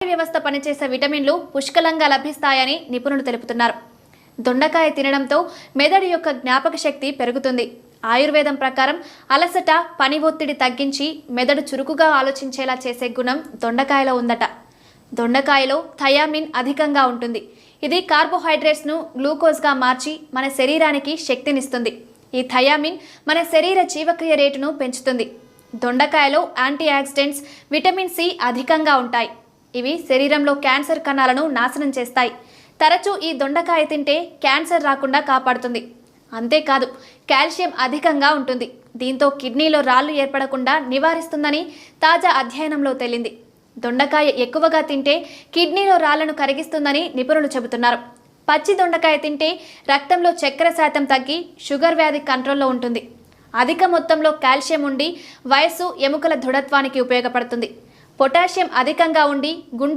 వ్యవస్థ పనిచేసే విటమిన్లు పుష్కలంగా లభిస్తాయని నిపుణులు తెలుపుతున్నారు. దొండకాయ తినడంతో మెదడు యొక్క జ్ఞాపక శక్తి పెరుగుతుంది. ఆయుర్వేదం ప్రకారం అలసట, పని ఒత్తిడి తగ్గించి మెదడు చురుకుగా ఆలోచించేలా చేసే గుణం దొండకాయలో ఉందట. దొండకాయలో థయామిన్ అధికంగా ఉంటుంది. ఇది కార్బోహైడ్రేట్స్ను గ్లూకోజ్గా మార్చి మన శరీరానికి శక్తినిస్తుంది. ఈ థయామిన్ మన శరీర జీవక్రియ రేటును పెంచుతుంది. దొండకాయలో యాంటీ ఆక్సిడెంట్స్, విటమిన్ సి అధికంగా ఉంటాయి. ఇవి శరీరంలో క్యాన్సర్ కణాలను నాశనం చేస్తాయి. తరచూ ఈ దొండకాయ తింటే క్యాన్సర్ రాకుండా కాపాడుతుంది. అంతేకాదు, కాల్షియం అధికంగా ఉంటుంది. దీంతో కిడ్నీలో రాళ్లు ఏర్పడకుండా నివారిస్తుందని తాజా అధ్యయనంలో తేలింది. దొండకాయ ఎక్కువగా తింటే కిడ్నీలో రాళ్లను కరిగిస్తుందని నిపుణులు చెబుతున్నారు. పచ్చి దొండకాయ తింటే రక్తంలో చక్కెర శాతం తగ్గి షుగర్ వ్యాధి కంట్రోల్లో ఉంటుంది. అధిక మొత్తంలో కాల్షియం ఉండి వయస్సు, ఎముకల దృఢత్వానికి ఉపయోగపడుతుంది. పొటాషియం అధికంగా ఉండి గుండె